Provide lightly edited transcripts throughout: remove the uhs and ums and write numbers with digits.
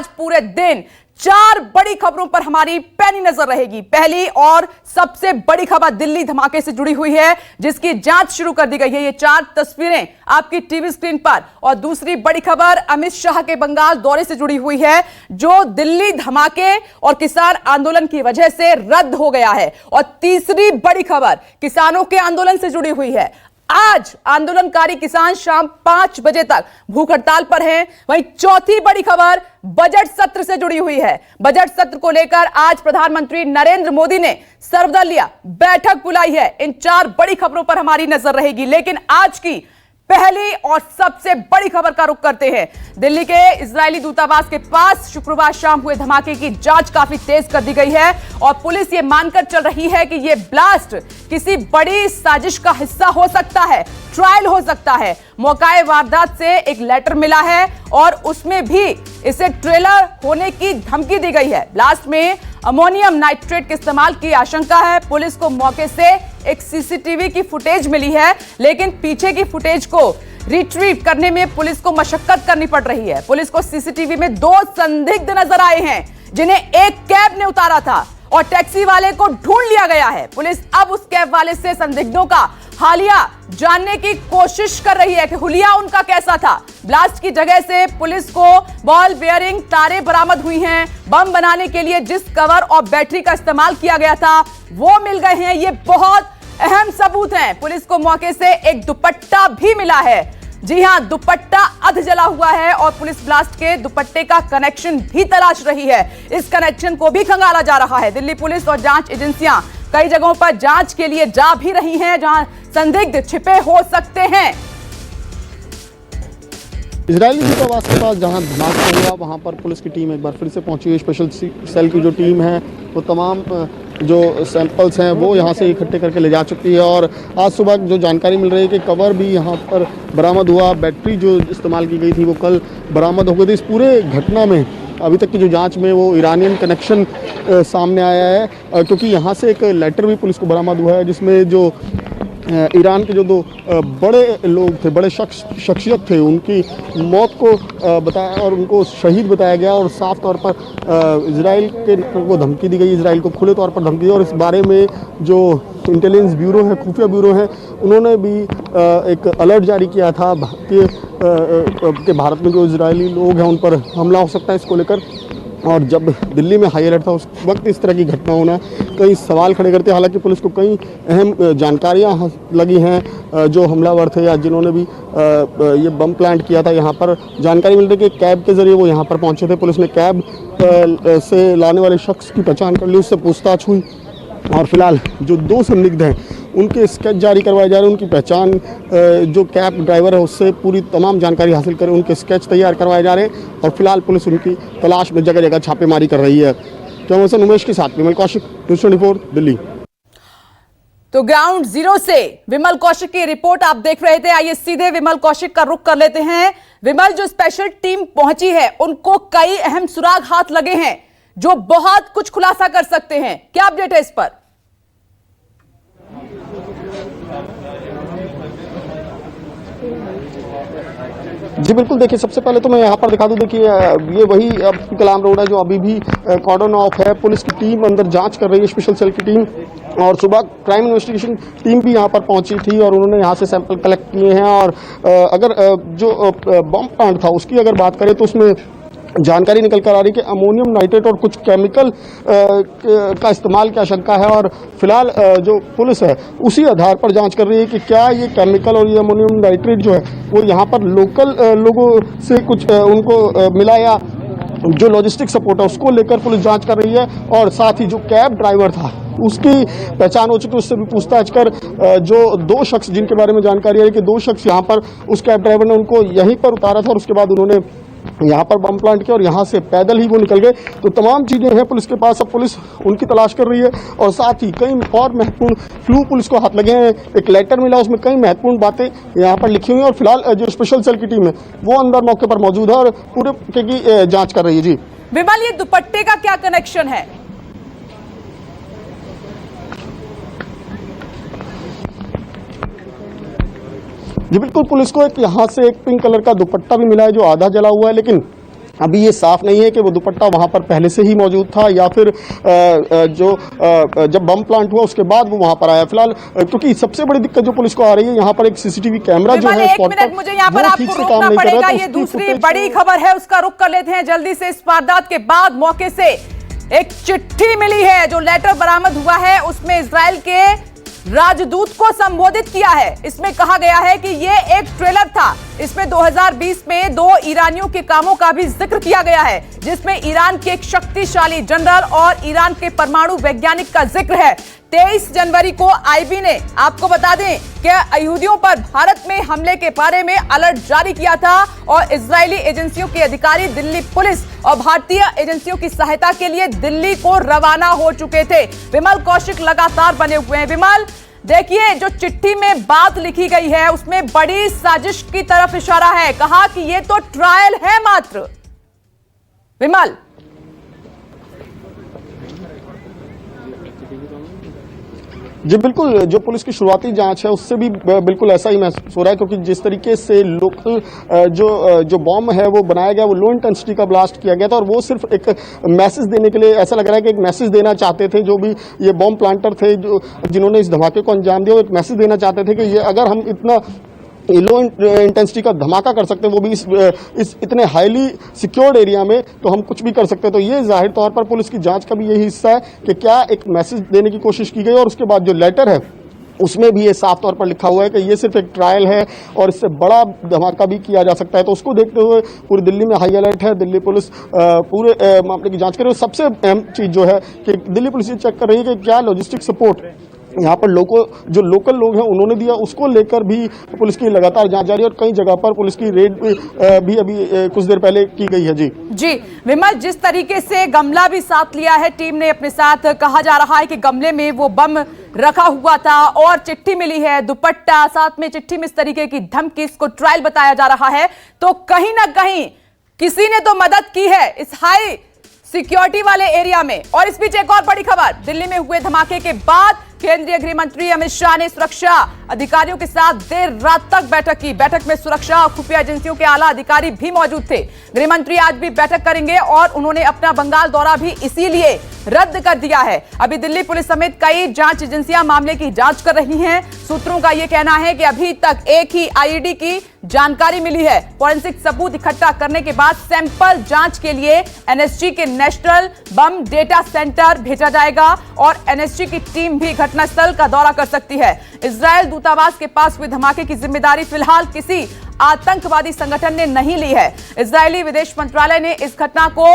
आज पूरे दिन 4 बड़ी खबरों पर हमारी पैनी नजर रहेगी। पहली और सबसे बड़ी खबर दिल्ली धमाके से जुड़ी हुई है, जिसकी जांच शुरू कर दी गई है। ये 4 तस्वीरें आपकी टीवी स्क्रीन पर। और दूसरी बड़ी खबर अमित शाह के बंगाल दौरे से जुड़ी हुई है, जो दिल्ली धमाके और किसान आंदोलन की वजह से रद्द हो गया है। और तीसरी बड़ी खबर किसानों के आंदोलन से जुड़ी हुई है। आज आंदोलनकारी किसान शाम 5 बजे तक भूख हड़ताल पर हैं। वहीं चौथी बड़ी खबर बजट सत्र से जुड़ी हुई है। बजट सत्र को लेकर आज प्रधानमंत्री नरेंद्र मोदी ने सर्वदलीय बैठक बुलाई है। इन 4 बड़ी खबरों पर हमारी नजर रहेगी, लेकिन आज की पहली और सबसे बड़ी खबर का रुख करते हैं। दिल्ली के इजरायली दूतावास के पास शुक्रवार शाम हुए धमाके की जांच काफी तेज कर दी गई है और पुलिस ये मानकर चल रही है कि यह ब्लास्ट किसी बड़ी साजिश का हिस्सा हो सकता है, ट्रायल हो सकता है। मौकाए वारदात से एक लेटर मिला है और उसमें भी इसे ट्रेलर होने की धमकी दी गई है। ब्लास्ट में अमोनियम नाइट्रेट के इस्तेमाल की आशंका है। पुलिस को मौके से एक सीसीटीवी की फुटेज मिली है, लेकिन पीछे की फुटेज को रिट्रीव करने में पुलिस को मशक्कत करनी पड़ रही है। पुलिस को सीसीटीवी में 2 संदिग्ध नजर आए हैं, जिन्हें एक कैब ने उतारा था और टैक्सी वाले को ढूंढ लिया गया है। पुलिस अब उस कैब वाले से संदिग्धों का हालिया जानने की कोशिश कर रही है कि हुलिया उनका कैसा था। ब्लास्ट की जगह से पुलिस को बॉल बेयरिंग तारें बरामद हुई हैं। बम बनाने के लिए जिस कवर और बैटरी का इस्तेमाल किया गया था वो मिल गए हैं। ये बहुत अहम सबूत हैं। पुलिस को मौके से एक दुपट्टा भी मिला है। जी हां, दुपट्टा अध जला हुआ है और पुलिस ब्लास्ट के दुपट्टे का कनेक्शन भी तलाश रही है। इस कनेक्शन को भी खंगाला जा रहा है। दिल्ली पुलिस और जांच एजेंसियां कई जगहों पर जांच के लिए जा भी रही हैं, जहां संदिग्ध छिपे हो सकते हैं। इजरायली दूतावास के पास जहां धमाका हुआ, वहां पर पुलिस की टीम एक बार फिर से पहुंची है। स्पेशल सेल की जो टीम है वो तमाम जो सैंपल्स हैं वो यहां से इकट्ठे करके ले जा चुकी है। और आज सुबह जो जानकारी मिल रही है कि कवर भी यहां पर बरामद हुआ, बैटरी जो इस्तेमाल की गई थी वो कल बरामद हो गई थी। इस पूरे घटना में अभी तक की जो जांच में वो ईरानियन कनेक्शन सामने आया है, क्योंकि यहाँ से एक लेटर भी पुलिस को बरामद हुआ है, जिसमें जो ईरान के जो 2 बड़े लोग थे, बड़े शख्सियत थे, उनकी मौत को बताया और उनको शहीद बताया गया। और साफ तौर पर इजराइल को धमकी दी गई, इजराइल को खुले तौर पर धमकी दी। और इस बारे में जो इंटेलिजेंस ब्यूरो है, खुफिया ब्यूरो है, उन्होंने भी एक अलर्ट जारी किया था भारत में जो इजरायली लोग हैं उन पर हमला हो सकता है, इसको लेकर। और जब दिल्ली में हाई अलर्ट था उस वक्त इस तरह की घटना होना कई सवाल खड़े करते हैं। हालांकि पुलिस को कई अहम जानकारियां लगी हैं। जो हमलावर थे या जिन्होंने भी ये बम प्लांट किया था, यहाँ पर जानकारी मिल रही है कि कैब के जरिए वो यहाँ पर पहुँचे थे। पुलिस ने कैब से लाने वाले शख्स की पहचान कर ली, उससे पूछताछ हुई और फिलहाल जो 2 संदिग्ध हैं उनके स्केच जारी करवाए जा रहे हैं। उनकी पहचान जो कैब ड्राइवर है उससे पूरी तमाम जानकारी हासिल करें, उनके स्केच तैयार करवाए जा रहे हैं। और फिलहाल पुलिस उनकी तलाश में जगह जगह छापेमारी कर रही है। कैमरामैन उमेश के साथ विमल कौशिक, न्यूज़ 24 दिल्ली। तो ग्राउंड जीरो से विमल कौशिक की रिपोर्ट आप देख रहे थे। आइए सीधे विमल कौशिक का रुख कर लेते हैं। विमल, जो स्पेशल टीम पहुंची है उनको कई अहम सुराग हाथ लगे हैं जो बहुत कुछ खुलासा कर सकते हैं। क्या अपडेट है इस पर? जी बिल्कुल, देखिए सबसे पहले तो मैं यहाँ पर दिखा दूं, देखिए ये वही कलाम रोड है जो अभी भी कॉर्डन ऑफ है। पुलिस की टीम अंदर जांच कर रही है, स्पेशल सेल की टीम। और सुबह क्राइम इन्वेस्टिगेशन टीम भी यहाँ पर पहुंची थी और उन्होंने यहाँ से सैंपल कलेक्ट किए हैं। और अगर जो बम प्लांट था उसकी अगर बात करें तो उसमें जानकारी निकल कर आ रही है कि अमोनियम नाइट्रेट और कुछ केमिकल का इस्तेमाल की आशंका है। और फिलहाल जो पुलिस है उसी आधार पर जांच कर रही है कि क्या ये केमिकल और ये अमोनियम नाइट्रेट जो है वो यहाँ पर लोकल लोगों से कुछ उनको मिला, या जो लॉजिस्टिक सपोर्ट है उसको लेकर पुलिस जांच कर रही है। और साथ ही जो कैब ड्राइवर था उसकी पहचान हो चुकी है, उससे भी पूछताछ कर जो 2 शख्स जिनके बारे में जानकारी है कि 2 शख्स यहाँ पर उस कैब ड्राइवर ने उनको यहीं पर उतारा था और उसके बाद उन्होंने यहाँ पर बम प्लांट किया और यहाँ से पैदल ही वो निकल गए। तो तमाम चीजें हैं पुलिस के पास, अब पुलिस उनकी तलाश कर रही है। और साथ ही कई और महत्वपूर्ण क्लू पुलिस को हाथ लगे हैं। एक लेटर मिला, उसमें कई महत्वपूर्ण बातें यहाँ पर लिखी हुई हैं। और फिलहाल जो स्पेशल सेल की टीम है वो अंदर मौके पर मौजूद है और पूरे की जांच कर रही है। जी विमल, ये दुपट्टे का क्या कनेक्शन है? जी बिल्कुल, पुलिस को एक यहाँ से एक पिंक कलर का दुपट्टा भी मिला है जो आधा जला हुआ है, लेकिन अभी ये साफ नहीं है कि वो दुपट्टा वहां पर पहले से ही मौजूद था या फिर जब बम प्लांट हुआ उसके बाद वो वहां पर आया। फिलहाल क्योंकि सबसे बड़ी दिक्कत जो पुलिस को आ रही है, यहाँ पर एक सीसीटीवी कैमरा जो है स्पॉट पर, मुझे यहाँ पर आपको रोकना पड़ेगा। ये दूसरी बड़ी खबर है, उसका रुख कर लेते हैं जल्दी से। इस वारदात के बाद मौके से एक चिट्ठी मिली है, जो लेटर बरामद हुआ है उसमें इजराइल के राजदूत को संबोधित किया है। इसमें कहा गया है कि ये एक ट्रेलर था, इसमें 2020 में 2 ईरानियों के कामों का भी जिक्र किया गया है, जिसमें ईरान के एक शक्तिशाली जनरल और ईरान के परमाणु वैज्ञानिक का जिक्र है। 23 जनवरी को आईबी ने, आपको बता दें कि यहूदियों पर भारत में हमले के बारे में अलर्ट जारी किया था और इजरायली एजेंसियों के अधिकारी दिल्ली पुलिस और भारतीय एजेंसियों की सहायता के लिए दिल्ली को रवाना हो चुके थे। विमल कौशिक लगातार बने हुए हैं। विमल, देखिए जो चिट्ठी में बात लिखी गई है उसमें बड़ी साजिश की तरफ इशारा है, कहा कि ये तो ट्रायल है मात्र। विमल, जी बिल्कुल, जो पुलिस की शुरुआती जांच है उससे भी बिल्कुल ऐसा ही महसूस हो रहा है, क्योंकि जिस तरीके से लोकल जो बॉम्ब है वो बनाया गया, वो लो इंटेंसिटी का ब्लास्ट किया गया था और वो सिर्फ एक मैसेज देने के लिए, ऐसा लग रहा है कि एक मैसेज देना चाहते थे जो भी ये बॉम्ब प्लांटर थे जिन्होंने इस धमाके को अंजाम दिया, वो एक मैसेज देना चाहते थे कि ये अगर हम इतना लो इंटेंसिटी का धमाका कर सकते हैं, वो भी इस इतने हाईली सिक्योर्ड एरिया में, तो हम कुछ भी कर सकते हैं। तो ये जाहिर तौर पर पुलिस की जांच का भी यही हिस्सा है कि क्या एक मैसेज देने की कोशिश की गई, और उसके बाद जो लेटर है उसमें भी ये साफ तौर पर लिखा हुआ है कि ये सिर्फ एक ट्रायल है और इससे बड़ा धमाका भी किया जा सकता है। तो उसको देखते हुए पूरी दिल्ली में हाई अलर्ट है। दिल्ली पुलिस पूरे मामले की जांच कर रही है। सबसे अहम चीज जो है कि दिल्ली पुलिस ये चेक कर रही है कि क्या लॉजिस्टिक सपोर्ट यहाँ पर जो लोकल लोग हैं उन्होंने दिया, उसको लेकर भी पुलिस की लगातार जांच जारी है और कई जगह पर पुलिस की रेड भी अभी कुछ देर पहले की गई है। जी विमल, जिस तरीके से गमला भी साथ लिया है टीम ने अपने साथ, कहा जा रहा है कि गमले में वो बम रखा हुआ था और चिट्ठी मिली है, दुपट्टा साथ में, चिट्ठी में इस तरीके की धमकी, इसको ट्रायल बताया जा रहा है, तो कहीं ना कहीं किसी ने तो मदद की है इस हाई सिक्योरिटी वाले एरिया में। और इस बीच एक और बड़ी खबर, दिल्ली में हुए धमाके के बाद केंद्रीय गृह मंत्री अमित शाह ने सुरक्षा अधिकारियों के साथ देर रात तक बैठक की। बैठक में सुरक्षा और खुफिया एजेंसियों के आला अधिकारी भी मौजूद थे। गृह मंत्री आज भी बैठक करेंगे और उन्होंने अपना बंगाल दौरा भी इसीलिए रद्द कर दिया है। अभी दिल्ली पुलिस समेत कई जांच एजेंसियां मामले की जांच कर रही हैं। सूत्रों का यह कहना है कि अभी तक एक ही आईईडी की जानकारी मिली है। फॉरेंसिक सबूत इकट्ठा करने के बाद सैंपल जांच के लिए एनएसजी के नेशनल बम डेटा सेंटर भेजा जाएगा और एनएसजी की टीम भी घटनास्थल का दौरा कर सकती है। इजरायल दूतावास के पास हुए धमाके की जिम्मेदारी फिलहाल किसी आतंकवादी संगठन ने नहीं ली है। इजरायली विदेश मंत्रालय ने इस घटना को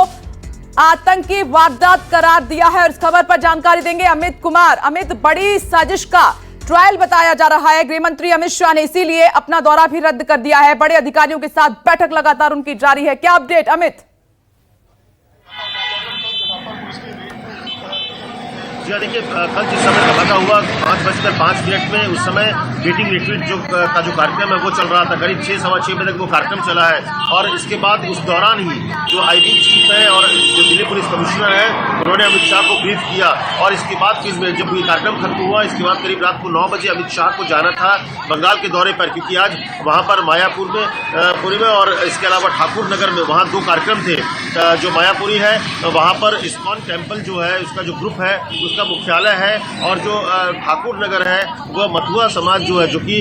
आतंकी वारदात करार दिया है और इस खबर पर जानकारी देंगे अमित कुमार। अमित, बड़ी साजिश का ट्रायल बताया जा रहा है। गृह मंत्री अमित शाह ने इसीलिए अपना दौरा भी रद्द कर दिया है। बड़े अधिकारियों के साथ बैठक लगातार उनकी जारी है। क्या अपडेट अमित? जी देखिए, कल जिस समय धमाका हुआ 5:05 में, उस समय मीटिंग रिट्रीट का जो कार्यक्रम है वो चल रहा था। करीब 6, सवा 6 बजे तक वो कार्यक्रम चला है और इसके बाद उस दौरान ही जो आईबी चीफ है और जो दिल्ली पुलिस कमिश्नर है उन्होंने अमित शाह को ब्रीफ किया और इसके बाद फिर जब ये कार्यक्रम खत्म हुआ, इसके बाद करीब रात को 9 बजे अमित शाह को जाना था बंगाल के दौरे पर, क्योंकि आज वहां पर मायापुरी में और इसके अलावा ठाकुर नगर में वहां 2 कार्यक्रम थे। जो मायापुरी है वहां पर इस्कॉन टेम्पल जो है उसका जो ग्रुप है उसका मुख्यालय है और जो ठाकुर नगर है वह मथुआ समाज जो है जो कि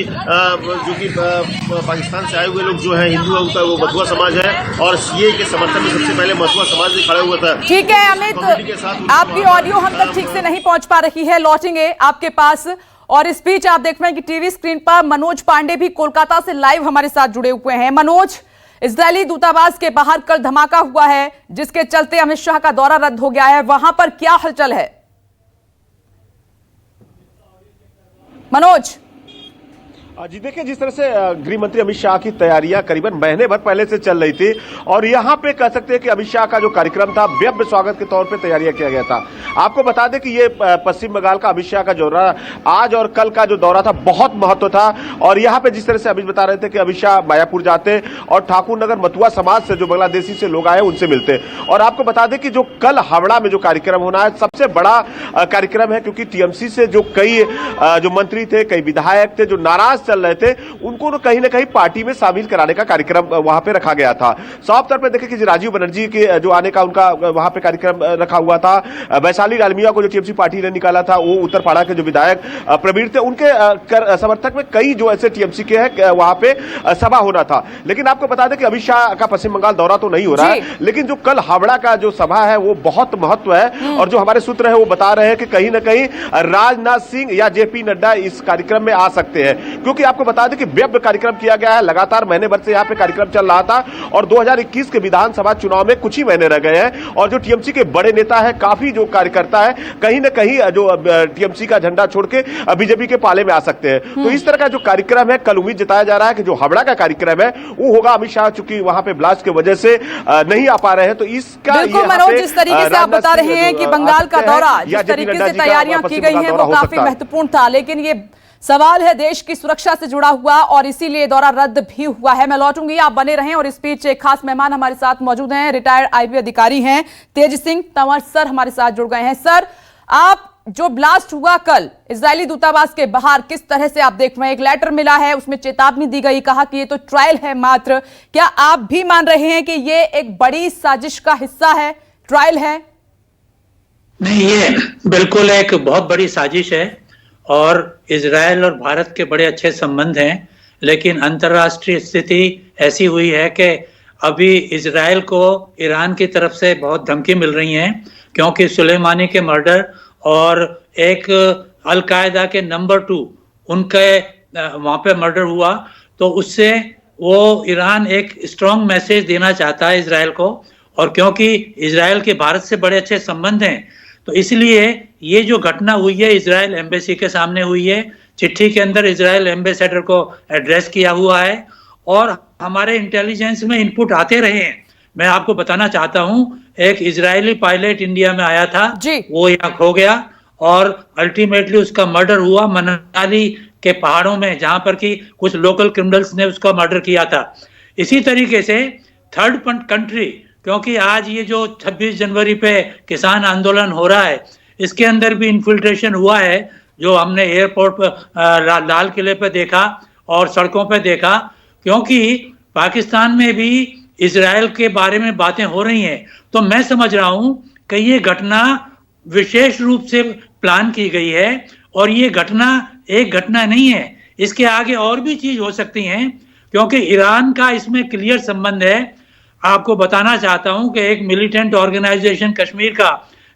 पाकिस्तान से आए हुए लोग जो है हिंदू है उनका वो मथुआ समाज है और सीए के समर्थन में सबसे पहले मथुआ समाज भी खड़ा हुआ था। ठीक है अमित, आपकी ऑडियो हम तक ठीक से नहीं पहुंच पा रही है, लौटेंगे आपके पास। और इस बीच आप देख रहे हैं कि टीवी स्क्रीन पर मनोज पांडे भी कोलकाता से लाइव हमारे साथ जुड़े हुए हैं। मनोज, इजरायली दूतावास के बाहर कल धमाका हुआ है जिसके चलते अमित शाह का दौरा रद्द हो गया है, वहां पर क्या हलचल है? मनोज जी देखिए, जिस तरह से गृह मंत्री अमित शाह की तैयारियां करीबन महीने भर पहले से चल रही थी और यहां पे कह सकते हैं कि अमित शाह का जो कार्यक्रम था भव्य स्वागत के तौर पे तैयारियां किया गया था। आपको बता दें कि ये पश्चिम बंगाल का अमित शाह का दौरा आज और कल का जो दौरा था बहुत महत्व था और यहाँ पे जिस तरह से अमित बता रहे थे कि अमित शाह मायापुर जाते और ठाकुर नगर मथुआ समाज से जो बांग्लादेशी से लोग आए उनसे मिलते। और आपको बता दें कि जो कल हावड़ा में जो कार्यक्रम होना है सबसे बड़ा कार्यक्रम है, क्योंकि टीएमसी से जो कई जो मंत्री थे, कई विधायक थे जो नाराज चल रहे थे उनको कहीं ना कहीं पार्टी में शामिल कराने का कार्यक्रम वहां पे रखा गया था। साफ तौर पर देखें कि राजीव बनर्जी के जो आने का उनका वहां पे कार्यक्रम रखा हुआ था। वैशाली डालमिया को जो टीएमसी पार्टी ने निकाला था, वो उत्तरपाड़ा के जो विधायक प्रवीण थे उनके समर्थक में कई जो ऐसे टीएमसी के हैं वहां पे सभा होना था। लेकिन आपको बता दें कि अमित शाह का पश्चिम बंगाल दौरा तो नहीं हो रहा है, लेकिन जो कल हावड़ा का जो सभा है वो बहुत महत्व है। और जो हमारे सूत्र है वो बता रहे हैं कि कहीं ना कहीं राजनाथ सिंह या जेपी नड्डा इस कार्यक्रम में आ सकते हैं, क्योंकि आपको बता दें कि व्यव्य कार्यक्रम किया गया है। लगातार महीने भर से यहाँ पे कार्यक्रम चल रहा था और 2021 के विधानसभा चुनाव में कुछ ही महीने रह गए हैं और जो टीएमसी के बड़े नेता है, काफी जो कार्यकर्ता है, कहीं ना कहीं जो टीएमसी का झंडा छोड़ के बीजेपी के पाले में आ सकते हैं। तो इस तरह का जो कार्यक्रम है, कल उम्मीद जताया जा रहा है कि जो हावड़ा का कार्यक्रम है वो होगा। अमित शाह चूंकि वहां पे ब्लास्ट की वजह से नहीं आ पा रहे हैं, तो इसका बिल्कुल मनोज, जिस तरीके से आप बता रहे हैं कि बंगाल का दौरा, जिस तरीके से तैयारियां की गई हैं वो काफी महत्वपूर्ण था, लेकिन ये सवाल है देश की सुरक्षा से जुड़ा हुआ और इसीलिए दौरा रद्द भी हुआ है। मैं लौटूंगी, आप बने रहें। और इस बीच एक खास मेहमान हमारे साथ मौजूद हैं, रिटायर्ड आईपी अधिकारी हैं तेज सिंह तंवर सर हमारे साथ जुड़ गए हैं। सर, आप जो ब्लास्ट हुआ कल इजरायली दूतावास के बाहर, किस तरह से आप देख रहे हैं? एक लेटर मिला है, उसमें चेतावनी दी गई, कहा कि ये तो ट्रायल है मात्र। क्या आप भी मान रहे हैं कि ये एक बड़ी साजिश का हिस्सा है, ट्रायल है? नहीं, ये बिल्कुल एक बहुत बड़ी साजिश है और इजरायल और भारत के बड़े अच्छे संबंध हैं, लेकिन अंतर्राष्ट्रीय स्थिति ऐसी हुई है कि अभी इजरायल को ईरान की तरफ से बहुत धमकी मिल रही है, क्योंकि सुलेमानी के मर्डर और एक अल-कायदा के नंबर 2 उनके वहाँ पे मर्डर हुआ, तो उससे वो ईरान एक स्ट्रॉन्ग मैसेज देना चाहता है इजरायल को। और क्योंकि इजरायल के भारत से बड़े अच्छे संबंध हैं, तो इसलिए ये जो घटना हुई है इजरायल एम्बेसी के सामने हुई है। चिट्ठी के अंदर इजरायल एम्बेसडर को एड्रेस किया हुआ है और हमारे इंटेलिजेंस में इनपुट आते रहे हैं। मैं आपको बताना चाहता हूं, एक इजरायली पायलट इंडिया में आया था, वो यहाँ खो गया और अल्टीमेटली उसका मर्डर हुआ मनाली के पहाड़ों में, जहां पर कि कुछ लोकल क्रिमिनल्स ने उसका मर्डर किया था। इसी तरीके से थर्ड कंट्री, क्योंकि आज ये जो 26 जनवरी पे किसान आंदोलन हो रहा है, इसके अंदर भी इन्फिल्ट्रेशन हुआ है, जो हमने एयरपोर्ट पर लाल किले पे देखा और सड़कों पे देखा, क्योंकि पाकिस्तान में भी इजरायल के बारे में बातें हो रही हैं। तो मैं समझ रहा हूं कि ये घटना विशेष रूप से प्लान की गई है और ये घटना एक घटना नहीं है, इसके आगे और भी चीज हो सकती हैं, क्योंकि ईरान का इसमें क्लियर संबंध है। आपको बताना चाहता हूं कि एक मिलिटेंट ऑर्गेनाइजेशन कश्मीर का,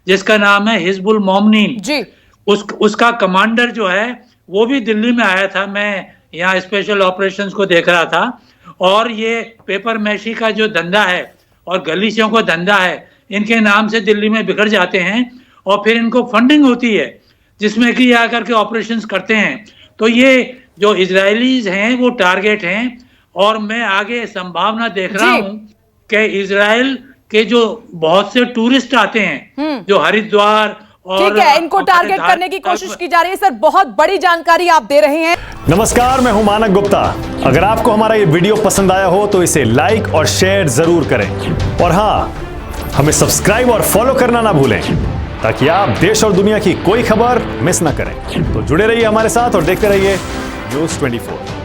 जिसका नाम है हिजबुल मोमिनीन जी, उसका कमांडर जो है वो भी दिल्ली में आया था। मैं यहाँ स्पेशल ऑपरेशंस को देख रहा था और ये पेपर मैशी का जो धंधा है और गलीचों का धंधा है, इनके नाम से दिल्ली में बिखर जाते हैं और फिर इनको फंडिंग होती है जिसमें कि आकर के ऑपरेशंस करते हैं। तो ये जो इजरायलीज हैं वो टारगेट हैं और मैं आगे संभावना देख रहा हूं कि इजराइल के जो बहुत से टूरिस्ट आते हैं जो हरिद्वार और ठीक है, इनको टारगेट करने की कोशिश की जा रही है। सर, बहुत बड़ी जानकारी आप दे रहे हैं। नमस्कार, मैं हूं मानक गुप्ता। अगर आपको हमारा ये वीडियो पसंद आया हो तो इसे लाइक और शेयर जरूर करें और हाँ, हमें सब्सक्राइब और फॉलो करना ना भूलें, ताकि आप देश और दुनिया की कोई खबर मिस ना करें। तो जुड़े रहिए हमारे साथ और देखते रहिए न्यूज़ 24।